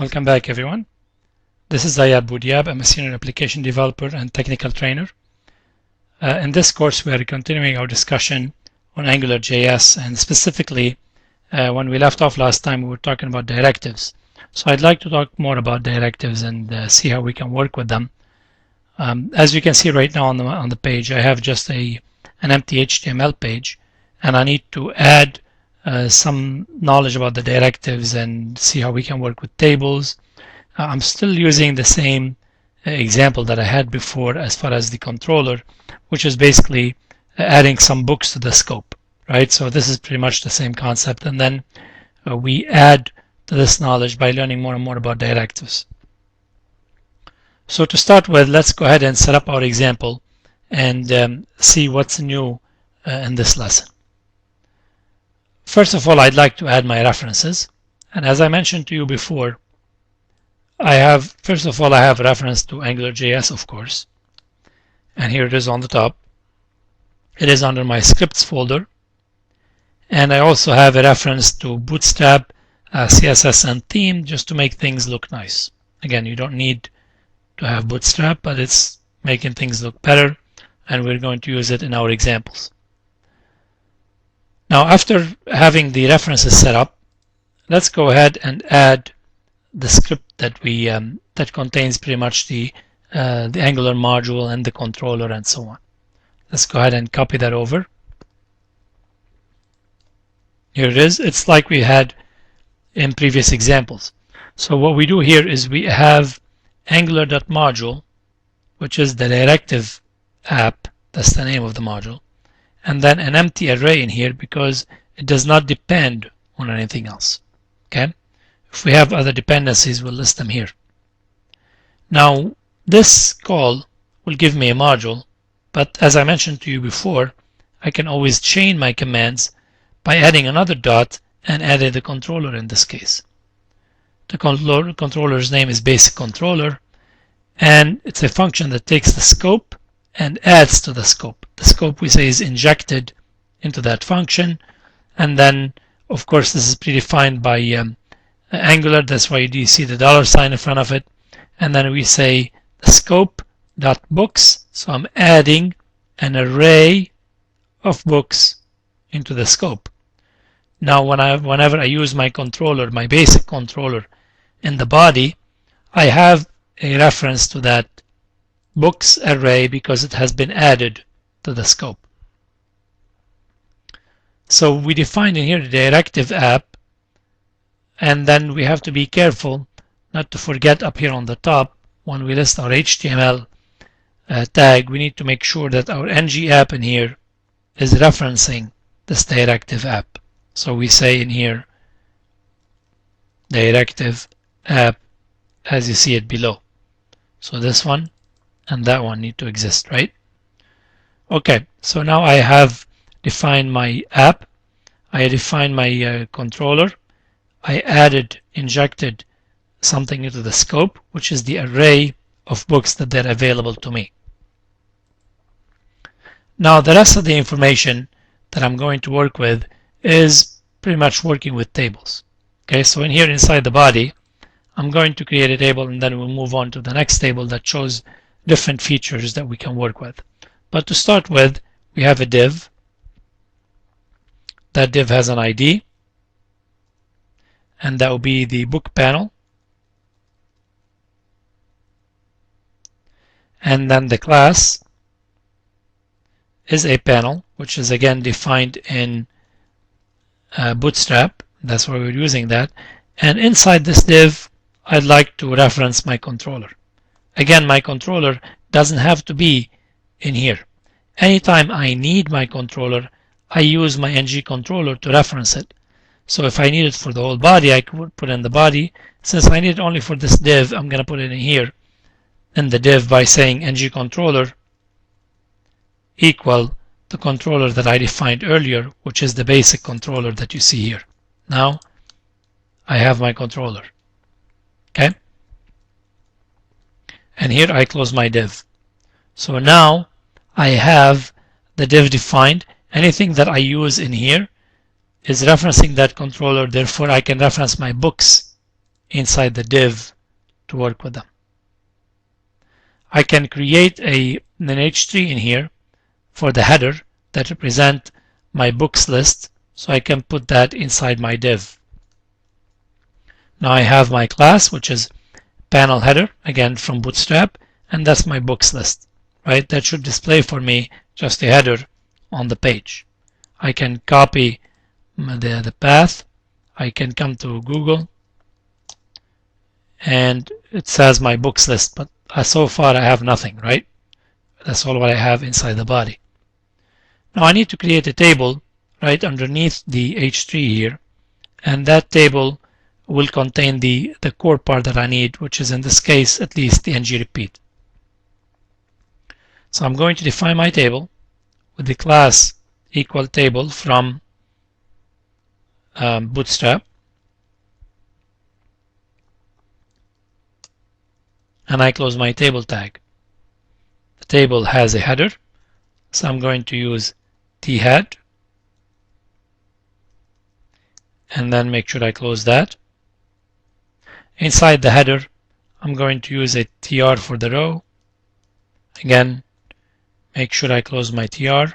Welcome back, everyone. This is Zayad Boudiab. I'm a senior application developer and technical trainer. In this course, we are continuing our discussion on AngularJS, and specifically, when we left off last time, we were talking about directives. So I'd like to talk more about directives and see how we can work with them. As you can see right now on the page, I have just an empty HTML page, and I need to add some knowledge about the directives and see how we can work with tables. I'm still using the same example that I had before as far as the controller, which is basically adding some books to the scope, right? So this is pretty much the same concept, and then we add to this knowledge by learning more and more about directives. So to start with, let's go ahead and set up our example and see what's new in this lesson. First of all, I'd like to add my references. And as I mentioned to you before, first of all, I have a reference to AngularJS, of course. And here it is on the top. It is under my scripts folder. And I also have a reference to Bootstrap, CSS, and theme just to make things look nice. Again, you don't need to have Bootstrap, but it's making things look better. And we're going to use it in our examples. Now, after having the references set up, let's go ahead and add the script that that contains pretty much the Angular module and the controller and so on. Let's go ahead and copy that over. Here it is. It's like we had in previous examples. So what we do here is we have angular.module, which is the directive app. That's the name of the module. And then an empty array in here because it does not depend on anything else. Okay? If we have other dependencies, we'll list them here. Now, this call will give me a module, but as I mentioned to you before, I can always chain my commands by adding another dot and adding the controller in this case. The controller's name is basic controller, and it's a function that takes the scope and adds to the scope. The scope, we say, is injected into that function, and then of course this is predefined by Angular. That's why you see the $sign in front of it, and then we say the scope.books. So I'm adding an array of books into the scope. Now whenever I use my controller, my basic controller, in the body, I have a reference to that books array because it has been added to the scope. So we defined in here the directive app, and then we have to be careful not to forget up here on the top, when we list our HTML tag, we need to make sure that our ng app in here is referencing this directive app. So we say in here directive app as you see it below. So this one and that one need to exist, right? Okay, so now I have defined my app, I defined my controller, I injected something into the scope, which is the array of books that are available to me. Now the rest of the information that I'm going to work with is pretty much working with tables. Okay, so in here inside the body, I'm going to create a table, and then we'll move on to the next table that shows different features that we can work with. But to start with, we have a div. That div has an ID, and that will be the book panel. And then the class is a panel, which is again defined in Bootstrap. That's why we're using that. And inside this div, I'd like to reference my controller. Again, my controller doesn't have to be in here. Anytime I need my controller, I use my ng controller to reference it. So if I need it for the whole body, I could put in the body. Since I need it only for this div, I'm going to put it in here in the div by saying ng controller equal the controller that I defined earlier, which is the basic controller that you see here. Now I have my controller. Okay? And here I close my div. So now I have the div defined. Anything that I use in here is referencing that controller, therefore I can reference my books inside the div to work with them. I can create an H3 in here for the header that represent my books list, so I can put that inside my div. Now I have my class, which is panel header, again from Bootstrap, and that's my books list, right? That should display for me just a header on the page. I can copy the path. I can come to Google, and it says my books list, but so far I have nothing, right? That's all what I have inside the body. Now I need to create a table right underneath the H3 here, and that table will contain the core part that I need, which is in this case at least the ng repeat. So I'm going to define my table with the class equal table from Bootstrap, and I close my table tag. The table has a header, so I'm going to use thead, and then make sure I close that. Inside the header, I'm going to use a tr for the row. Again, make sure I close my tr.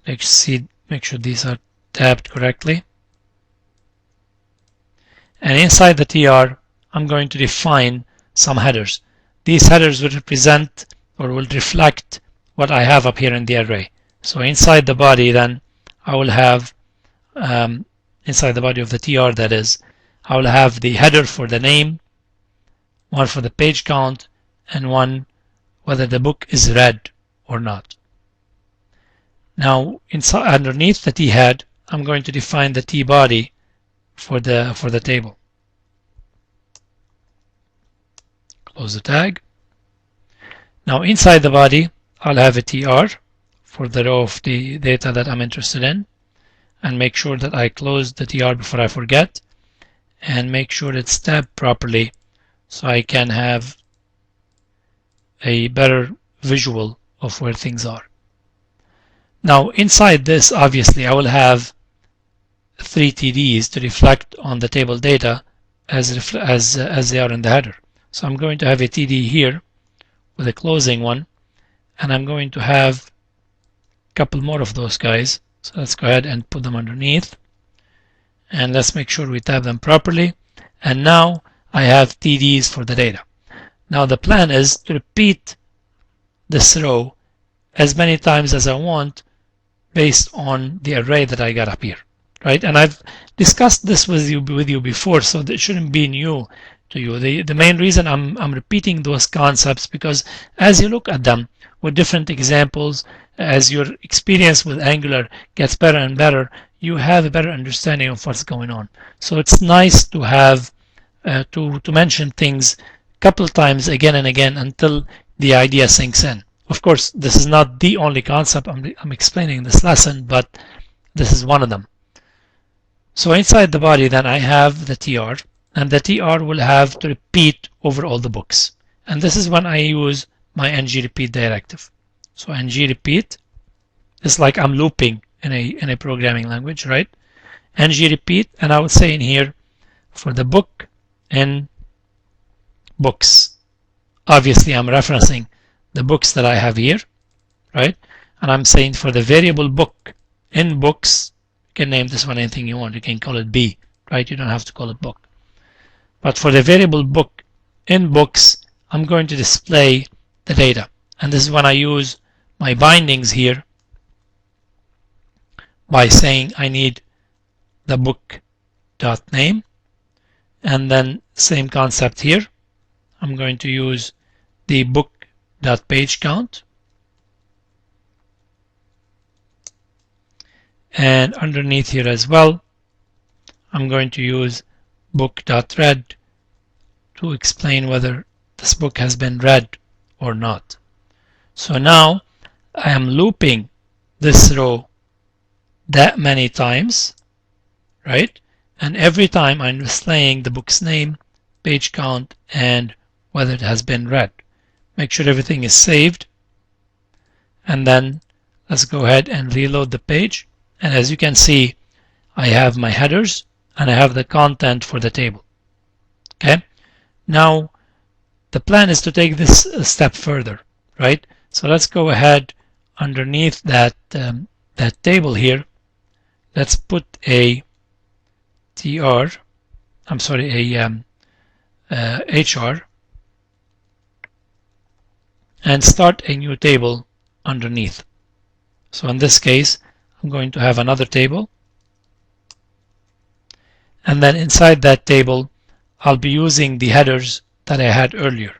Make sure these are tabbed correctly. And inside the tr, I'm going to define some headers. These headers will represent or will reflect what I have up here in the array. So inside the body, then I will have, inside the body of the tr, that is, I will have the header for the name, one for the page count, and one whether the book is read or not. Now, underneath the thead, I'm going to define the tbody for the table. Close the tag. Now, inside the body, I'll have a tr for the row of the data that I'm interested in, and make sure that I close the tr before I forget, and make sure it's tabbed properly so I can have a better visual of where things are. Now inside this, obviously I will have 3 TDs to reflect on the table data as they are in the header. So I'm going to have a TD here with a closing one, and I'm going to have a couple more of those guys. So let's go ahead and put them underneath, and let's make sure we tab them properly. And now I have TDs for the data. Now the plan is to repeat this row as many times as I want based on the array that I got up here, right? And I've discussed this with you before, so that shouldn't be new to you. The main reason I'm repeating those concepts, because as you look at them with different examples, as your experience with Angular gets better and better, you have a better understanding of what's going on. So it's nice to have to mention things a couple times again and again until the idea sinks in. Of course, this is not the only concept I'm explaining in this lesson, but this is one of them. So inside the body, then I have the tr, and the tr will have to repeat over all the books. And this is when I use my ng repeat directive. So ng repeat is like I'm looping in a programming language, right? Ng repeat, and I would say in here for the book in books. Obviously, I'm referencing the books that I have here, right? And I'm saying for the variable book in books, you can name this one anything you want. You can call it B, right? You don't have to call it book. But for the variable book in books, I'm going to display the data. And this is when I use my bindings here by saying I need the book.name, and then same concept here. I'm going to use the book.page count, and underneath here as well, I'm going to use book.read to explain whether this book has been read or not. So now I am looping this row that many times, right? And every time I'm displaying the book's name, page count, and whether it has been read. Make sure everything is saved, and then let's go ahead and reload the page. And as you can see, I have my headers and I have the content for the table. Okay, now the plan is to take this a step further, right? So let's go ahead underneath that that table here. Let's put a HR and start a new table underneath. So in this case, I'm going to have another table, and then inside that table I'll be using the headers that I had earlier.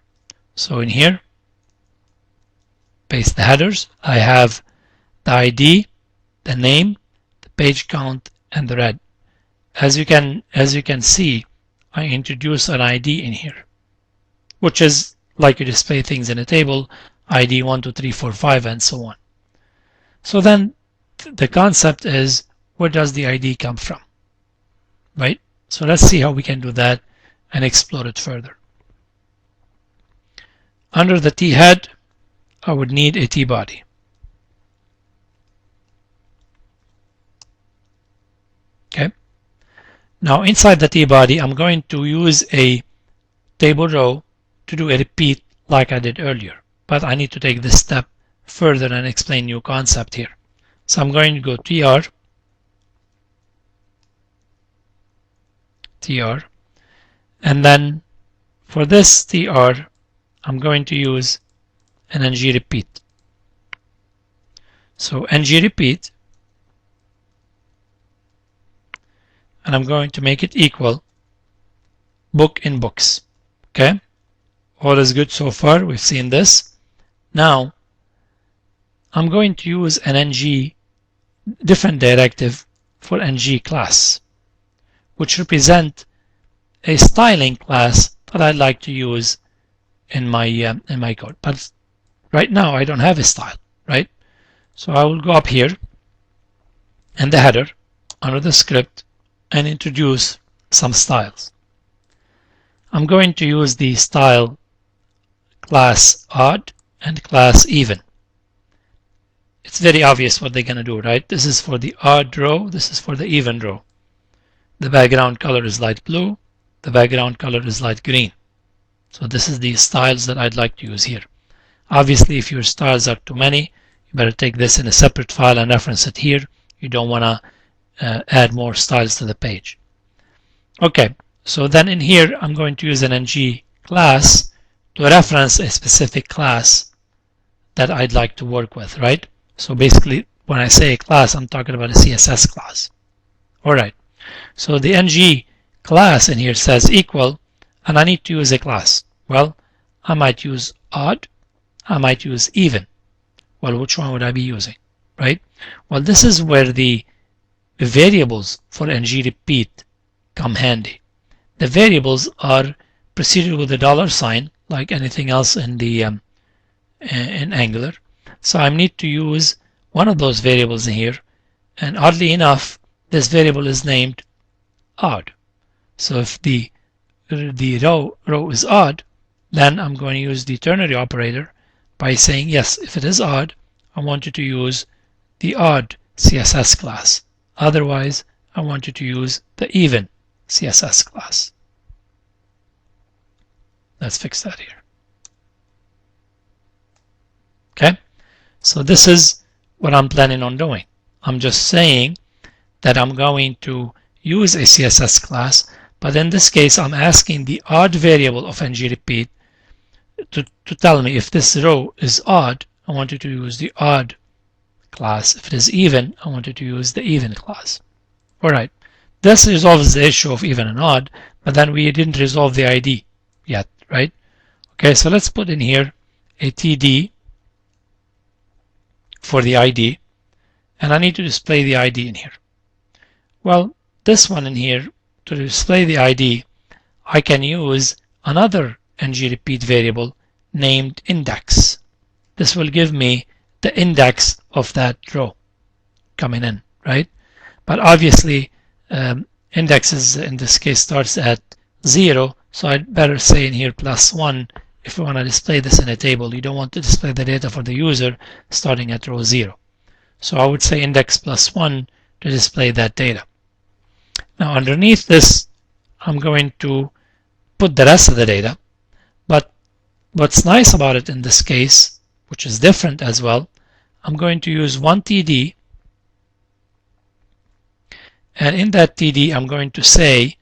So in here, paste the headers. I have the ID, the name, the page count, and the red. As you can see, I introduce an ID in here, which is like you display things in a table, ID 1, 2, 3, 4, 5, and so on. So then the concept is, where does the ID come from, right? So let's see how we can do that and explore it further. Under the T head, I would need a T body. Okay. Now inside the T body, I'm going to use a table row to do a repeat like I did earlier, but I need to take this step further and explain new concept here. So I'm going to go TR, and then for this TR, I'm going to use an ng repeat. So ng repeat, and I'm going to make it equal book in books. Okay, all is good so far. We've seen this. Now I'm going to use an ng different directive for ng class, which represent a styling class that I'd like to use in my code. But right now I don't have a style, right? So I will go up here in the header under the script and introduce some styles. I'm going to use the style class odd and class even. It's very obvious what they're going to do, right? This is for the odd row, this is for the even row. The background color is light blue, the background color is light green. So this is the styles that I'd like to use here. Obviously, if your styles are too many, you better take this in a separate file and reference it here. You don't want to add more styles to the page. Okay, so then in here, I'm going to use an ng class to reference a specific class that I'd like to work with, right? So basically, when I say a class, I'm talking about a CSS class. All right, so the ng class in here says equal, and I need to use a class. Well, I might use odd, I might use even. Well, which one would I be using, right? Well, this is where the variables for ng repeat come handy. The variables are preceded with a $sign, like anything else in the in Angular. So I need to use one of those variables in here, and oddly enough, this variable is named odd. So if the row is odd, then I'm going to use the ternary operator by saying, yes, if it is odd, I want you to use the odd CSS class. Otherwise, I want you to use the even CSS class. Let's fix that here. Okay, so this is what I'm planning on doing. I'm just saying that I'm going to use a CSS class, but in this case, I'm asking the odd variable of ng repeat to tell me if this row is odd, I want you to use the odd class. If it is even, I want you to use the even class. All right, this resolves the issue of even and odd, but then we didn't resolve the ID yet, right? Okay, so let's put in here a TD for the ID, and I need to display the ID in here. Well, this one in here, to display the ID, I can use another ng repeat variable named index. This will give me the index of that row coming in, right? But obviously, index is, in this case, starts at 0, so I'd better say in here +1 if we want to display this in a table. You don't want to display the data for the user starting at row 0. So I would say index +1 to display that data. Now underneath this, I'm going to put the rest of the data. But what's nice about it in this case, which is different as well, I'm going to use one TD, and in that TD I'm going to say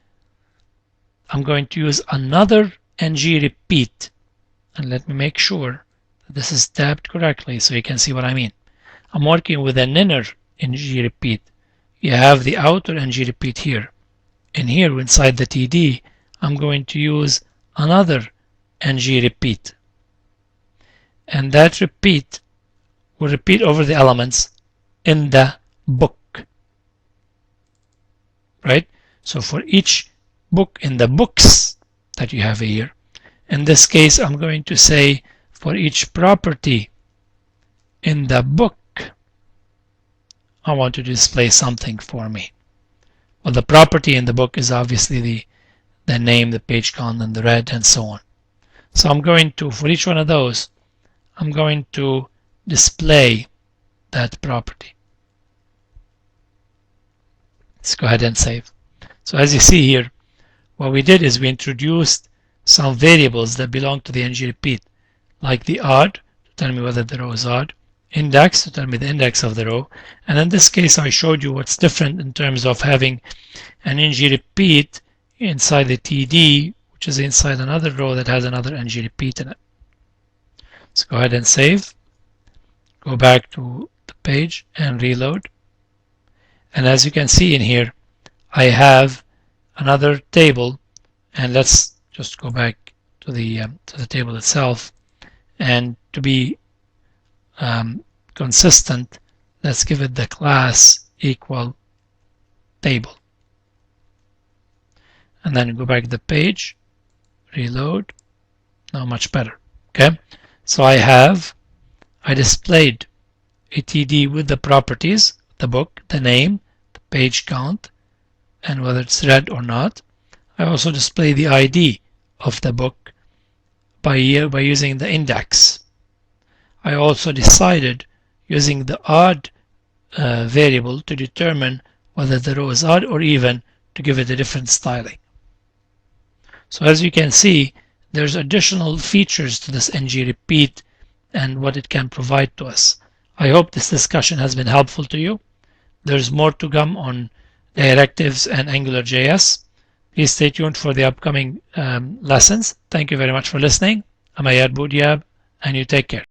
I'm going to use another ng repeat, and let me make sure that this is tabbed correctly so you can see what I mean. I'm working with an inner ng repeat. You have the outer ng repeat here, and here inside the TD I'm going to use another ng repeat, and that repeat will repeat over the elements in the book, right? So for each book in the books that you have here, in this case I'm going to say for each property in the book I want to display something for me. Well, the property in the book is obviously the name, the page count, and the red, and so on. So I'm going to, for each one of those, I'm going to display that property. Let's go ahead and save. So as you see here, what we did is we introduced some variables that belong to the ng repeat, like the odd to tell me whether the row is odd, index to tell me the index of the row, and in this case I showed you what's different in terms of having an ng repeat inside the TD, which is inside another row that has another ng repeat in it. Let's go ahead and save, go back to the page and reload, and as you can see in here I have another table, and let's just go back to the table itself, and to be consistent, let's give it the class equal table, and then go back to the page, reload. Now much better. Okay, so I displayed a TD with the properties, the book, the name, the page count, and whether it's read or not. I also display the ID of the book by using the index. I also decided using the odd variable to determine whether the row is odd or even, to give it a different styling. So as you can see, there's additional features to this ng repeat and what it can provide to us. I hope this discussion has been helpful to you. There's more to come on directives and AngularJS. Please stay tuned for the upcoming lessons. Thank you very much for listening. I'm Ayad Boudiab, and you take care.